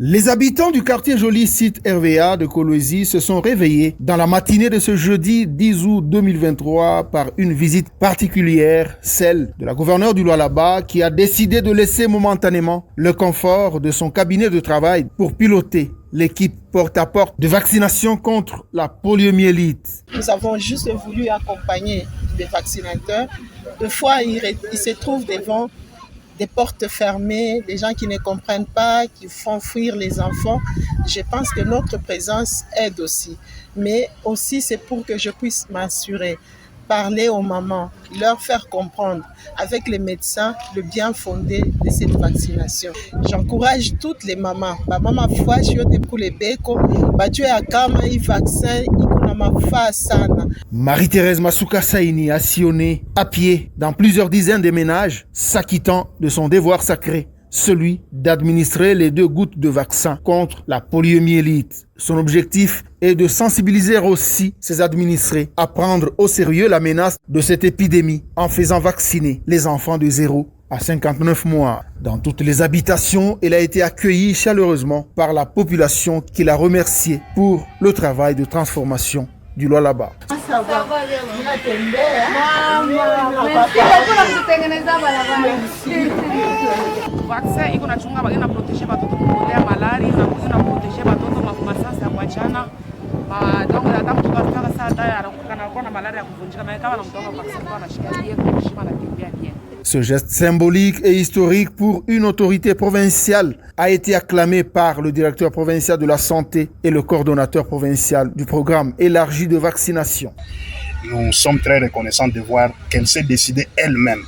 Les habitants du quartier Joli Site RVA de Kolwezi se sont réveillés dans la matinée de ce jeudi 10 août 2023 par une visite particulière, celle de la gouverneure du Lualaba qui a décidé de laisser momentanément le confort de son cabinet de travail pour piloter l'équipe porte-à-porte de vaccination contre la poliomyélite. Nous avons juste voulu accompagner les vaccinateurs. Des fois, ils se trouvent devant des portes fermées, des gens qui ne comprennent pas, qui font fuir les enfants. Je pense que notre présence aide aussi. Mais aussi, c'est pour que je puisse m'assurer, parler aux mamans, leur faire comprendre avec les médecins le bien fondé de cette vaccination. J'encourage toutes les mamans. Maman foi yote kule beko, bajue akama hii vaccin iko na mafaa sana. Marie-Thérèse Masuka Saini a sillonné à pied dans plusieurs dizaines de ménages, s'acquittant de son devoir sacré, celui d'administrer les 2 gouttes de vaccin contre la poliomyélite. Son objectif est de sensibiliser aussi ses administrés à prendre au sérieux la menace de cette épidémie en faisant vacciner les enfants de 0 à 59 mois. Dans toutes les habitations, elle a été accueillie chaleureusement par la population qui l'a remerciée pour le travail de transformation du Lualaba. Vaccin iko nachunga bagina protéger batoto kukolea malaria na kuna protéger batoto masasa ya kuachana donc hata mtu kasitaka saa tayari kana na malaria ya kuvunjika na kama na mtonga vaccin kwa anashikilia kushima na kimbia bien. Ce geste symbolique et historique pour une autorité provinciale a été acclamé par le directeur provincial de la santé et le coordonnateur provincial du programme élargi de vaccination. Nous sommes très reconnaissants de voir qu'elle s'est décidée elle-même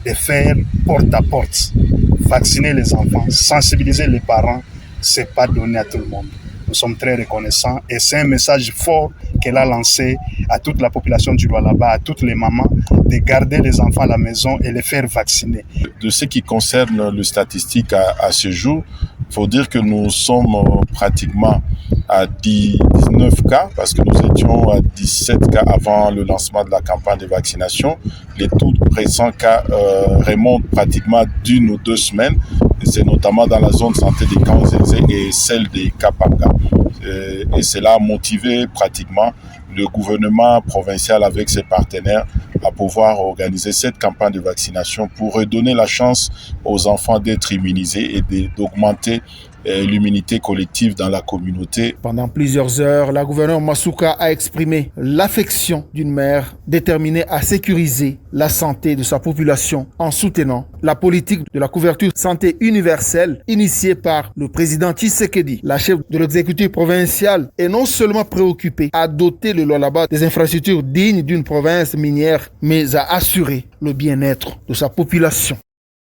de faire porte-à-porte, vacciner les enfants, sensibiliser les parents, c'est pas donné à tout le monde. Nous sommes très reconnaissants et c'est un message fort qu'elle a lancé à toute la population du Lualaba, à toutes les mamans, de garder les enfants à la maison et les faire vacciner. De ce qui concerne les statistiques à ce jour, il faut dire que nous sommes pratiquement à 19 cas parce que nous étions à 17 cas avant le lancement de la campagne de vaccination. Les tout récents cas remontent pratiquement d'1 ou 2 semaines. C'est notamment dans la zone santé des Kanzézé et celle des Kapanga. Et cela a motivé pratiquement le gouvernement provincial avec ses partenaires à pouvoir organiser cette campagne de vaccination pour redonner la chance aux enfants d'être immunisés et d'augmenter l'immunité collective dans la communauté. Pendant plusieurs heures, la gouverneure Masuka a exprimé l'affection d'une mère déterminée à sécuriser la santé de sa population en soutenant la politique de la couverture santé universelle initiée par le président Tshisekedi. La chef de l'exécutif provincial est non seulement préoccupée à doter le Lualaba des infrastructures dignes d'une province minière, mais à assurer le bien-être de sa population.